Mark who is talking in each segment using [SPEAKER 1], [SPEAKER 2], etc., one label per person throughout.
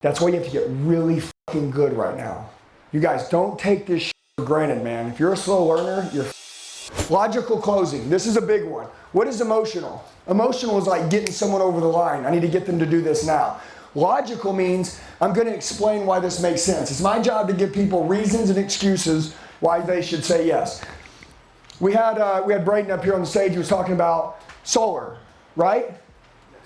[SPEAKER 1] That's why you have to get really fucking good right now. You guys, don't take this shit for granted, man. If you're a slow learner, you're logical closing. This is a big one. What is emotional? Emotional is like getting someone over the line. I need to get them to do this now. Logical means I'm going to explain why this makes sense. It's my job to give people reasons and excuses why they should say yes. We had Braden up here on the stage. He was talking about solar, right? Yes.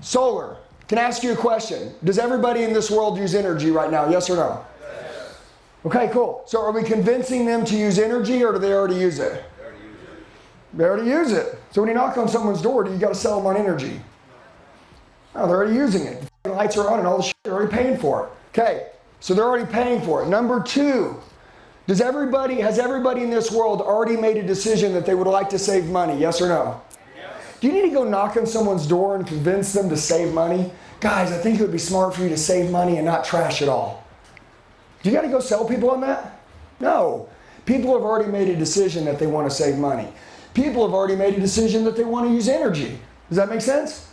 [SPEAKER 1] Solar. Can I ask you a question? Does everybody in this world use energy right now? Yes or no? Yes. Okay, cool. So are we convincing them to use energy, or do they already use it? They already use it. So when you knock on someone's door, do you got to sell them on energy? No, they're already using it. The lights are on and all the shit, they're already paying for it. Okay, so they're already paying for it. Number two, has everybody in this world already made a decision that they would like to save money? Yes or no? Yes. Do you need to go knock on someone's door and convince them to save money? Guys, I think it would be smart for you to save money and not trash it all. Do you got to go sell people on that? No. People have already made a decision that they want to save money. People have already made a decision that they want to use energy. Does that make sense?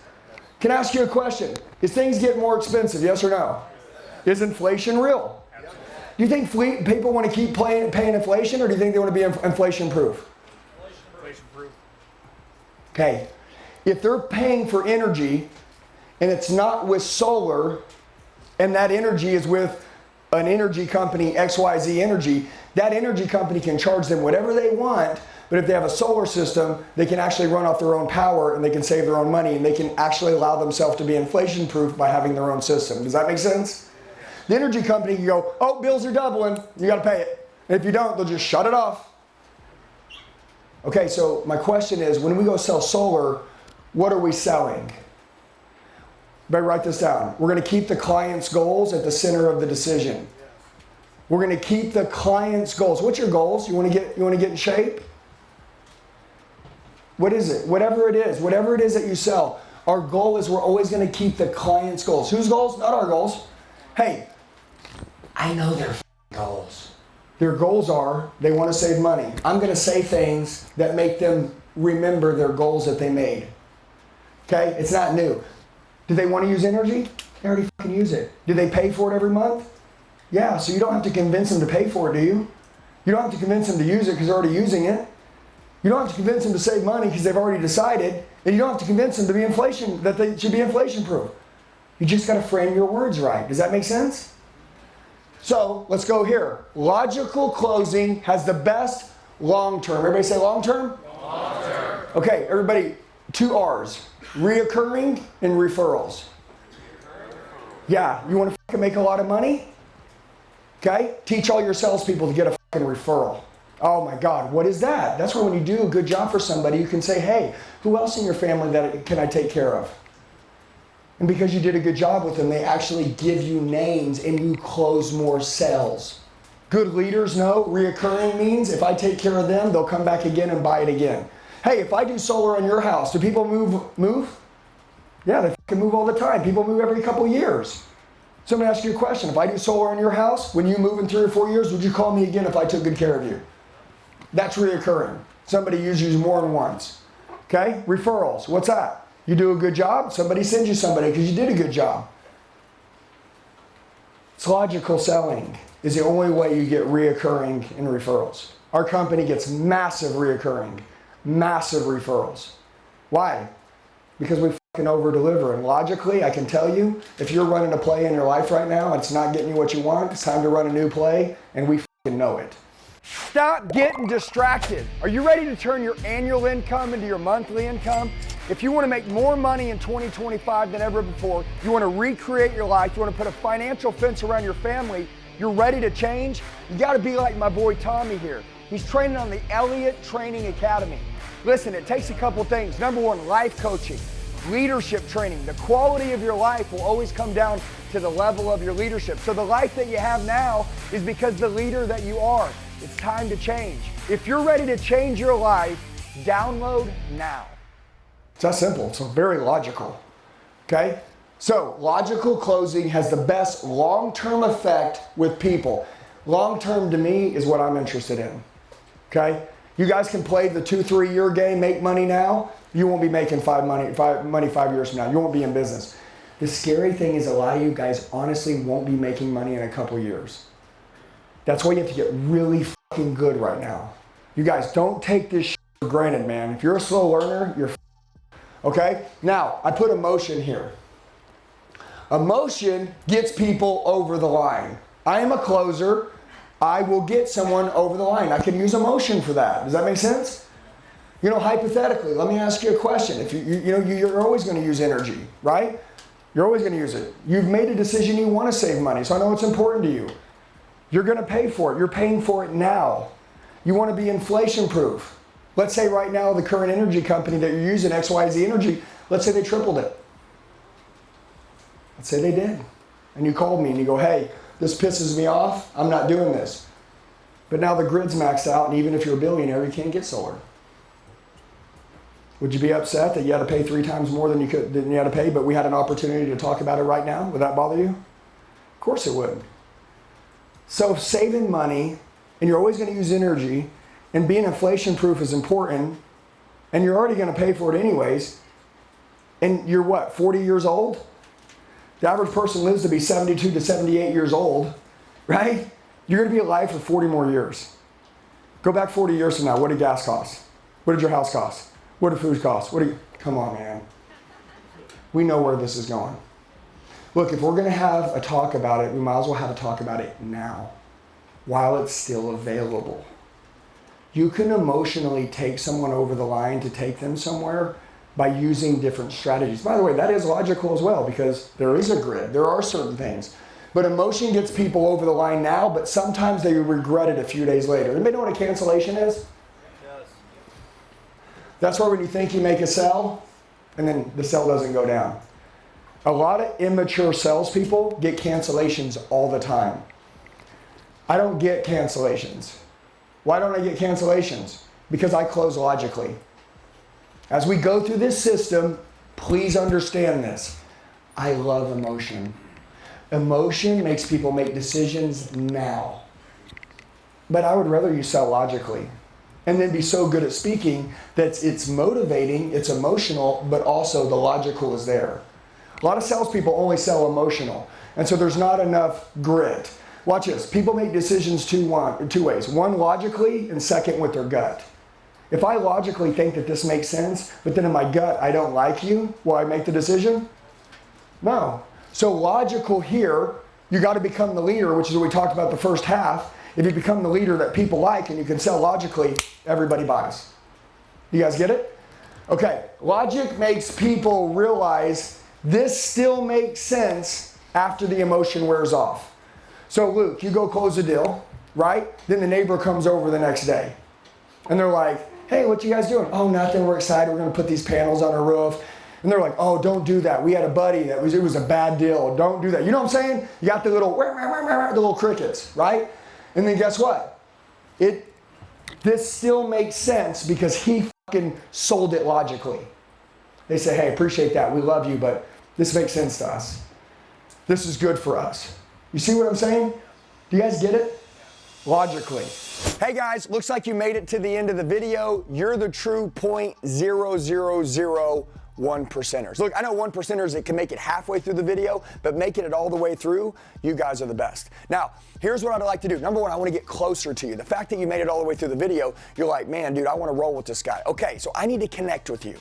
[SPEAKER 1] Can I ask you a question? Is things getting more expensive, yes or no? Is inflation real? Do you think people want to keep paying inflation, or do you think they want to be inflation proof?
[SPEAKER 2] Inflation proof.
[SPEAKER 1] Okay. If they're paying for energy and it's not with solar, and that energy is with an energy company, XYZ Energy, that energy company can charge them whatever they want. But if they have a solar system, they can actually run off their own power and they can save their own money, and they can actually allow themselves to be inflation proof by having their own system. Does that make sense? The energy company can go, oh, bills are doubling, you got to pay it. And if you don't, they'll just shut it off. Okay, so my question is, when we go sell solar, what are we selling? Everybody write this down. We're going to keep the client's goals at the center of the decision. We're going to keep the client's goals. What's your goals? You want to get in shape? What is it? Whatever it is that you sell, our goal is we're always going to keep the client's goals. Whose goals? Not our goals. Hey, I know their goals. Their goals are they want to save money. I'm going to say things that make them remember their goals that they made. Okay? It's not new. Do they want to use energy? They already fucking use it. Do they pay for it every month? Yeah, so you don't have to convince them to pay for it, do you? You don't have to convince them to use it because they're already using it. You don't have to convince them to save money because they've already decided, and you don't have to convince them to be that they should be inflation proof. You just got to frame your words right. Does that make sense? So let's go here. Logical closing has the best long-term. Everybody say long-term? Long-term. Okay, everybody, 2 R's. Reoccurring and referrals. Yeah, you want to fucking make a lot of money? Okay, teach all your salespeople to get a fucking referral. Oh my God, what is that? That's where when you do a good job for somebody, you can say, hey, who else in your family that can I take care of? And because you did a good job with them, they actually give you names and you close more sales. Good leaders know reoccurring means if I take care of them, they'll come back again and buy it again. Hey, if I do solar on your house, do people move? Yeah, they fucking move all the time. People move every couple years. So I'm gonna ask you a question. If I do solar on your house, when you move in 3 or 4 years, would you call me again if I took good care of you? That's reoccurring. Somebody uses you more than once. Okay? Referrals. What's that? You do a good job, somebody sends you somebody because you did a good job. It's logical selling is the only way you get reoccurring in referrals. Our company gets massive reoccurring, massive referrals. Why? Because we fucking over deliver. And logically, I can tell you, if you're running a play in your life right now and it's not getting you what you want, it's time to run a new play, and we fucking know it. Stop getting distracted. Are you ready to turn your annual income into your monthly income? If you want to make more money in 2025 than ever before, you want to recreate your life, you want to put a financial fence around your family, you're ready to change, you got to be like my boy Tommy here. He's training on the Elliott Training Academy. Listen, it takes a couple things. Number one, life coaching, leadership training. The quality of your life will always come down to the level of your leadership. So the life that you have now is because the leader that you are. It's time to change. If you're ready to change your life, download now. It's that simple. It's very logical. Okay? So, logical closing has the best long-term effect with people. Long-term to me is what I'm interested in. Okay? You guys can play the 2-3 year game, make money now. You won't be making money 5 years from now. You won't be in business. The scary thing is a lot of you guys honestly won't be making money in a couple years. That's why you have to get really fucking good right now. You guys, don't take this shit for granted, man. If you're a slow learner, you're okay? Now, I put emotion here. Emotion gets people over the line. I am a closer. I will get someone over the line. I can use emotion for that. Does that make sense? You know, hypothetically, let me ask you a question. If you're always going to use energy, right? You're always going to use it. You've made a decision you want to save money, so I know it's important to you. You're going to pay for it. You're paying for it now. You want to be inflation proof. Let's say right now the current energy company that you're using, XYZ Energy, let's say they tripled it. Let's say they did. And you called me and you go, hey, this pisses me off. I'm not doing this. But now the grid's maxed out, and even if you're a billionaire, you can't get solar. Would you be upset that you had to pay 3 times more than you had to pay, but we had an opportunity to talk about it right now? Would that bother you? Of course it would. So saving money, and you're always going to use energy, and being inflation proof is important, and you're already going to pay for it anyways, and you're what, 40 years old? The average person lives to be 72 to 78 years old, right? You're going to be alive for 40 more years. Go back 40 years from now. What did gas cost? What did your house cost? What do food cost? Come on, man. We know where this is going. Look, if we're going to have a talk about it, we might as well have a talk about it now, while it's still available. You can emotionally take someone over the line to take them somewhere by using different strategies. By the way, that is logical as well, because there is a grid. There are certain things. But emotion gets people over the line now, but sometimes they regret it a few days later. Anybody know what a cancellation is? That's where when you think you make a sell, and then the sell doesn't go down. A lot of immature salespeople get cancellations all the time. I don't get cancellations. Why don't I get cancellations? Because I close logically. As we go through this system, please understand this. I love emotion. Emotion makes people make decisions now. But I would rather you sell logically. And then be so good at speaking that it's motivating, it's emotional, but also the logical is there. A lot of salespeople only sell emotional, and so there's not enough grit. Watch this. People make decisions two ways. One, logically, and second, with their gut. If I logically think that this makes sense, but then in my gut I don't like you, will I make the decision? No. So logical here, you got to become the leader, which is what we talked about the first half. If you become the leader that people like and you can sell logically, everybody buys. You guys get it? Okay, logic makes people realize this still makes sense after the emotion wears off. So Luke, you go close a deal, right? Then the neighbor comes over the next day. And they're like, hey, what you guys doing? Oh, nothing, we're excited, we're gonna put these panels on our roof. And they're like, oh, don't do that. We had a buddy it was a bad deal. Don't do that. You know what I'm saying? You got the little crickets, right? And then guess what? This still makes sense because he fucking sold it logically. They say, hey, appreciate that. We love you, but this makes sense to us. This is good for us. You see what I'm saying? Do you guys get it? Logically. Hey guys, looks like you made it to the end of the video. You're the true 0.0001 1%ers. Look, I know 1%ers that can make it halfway through the video, but making it all the way through, you guys are the best. Now, here's what I'd like to do. Number one, I want to get closer to you. The fact that you made it all the way through the video, you're like, man, dude, I want to roll with this guy. Okay, so I need to connect with you.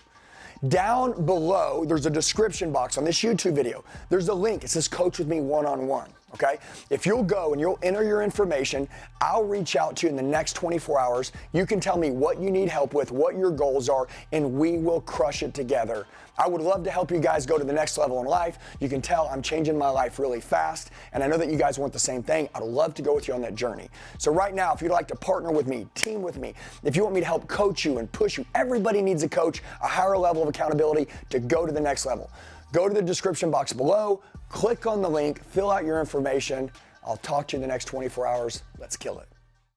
[SPEAKER 1] Down below, there's a description box on this YouTube video. There's a link. It says Coach with Me one-on-one. Okay? If you'll go and you'll enter your information, I'll reach out to you in the next 24 hours. You can tell me what you need help with, what your goals are, and we will crush it together. I would love to help you guys go to the next level in life. You can tell I'm changing my life really fast, and I know that you guys want the same thing. I'd love to go with you on that journey. So right now, if you'd like to partner with me, team with me, if you want me to help coach you and push you, everybody needs a coach, a higher level of accountability to go to the next level. Go to the description box below, click on the link, fill out your information. I'll talk to you in the next 24 hours. Let's kill it.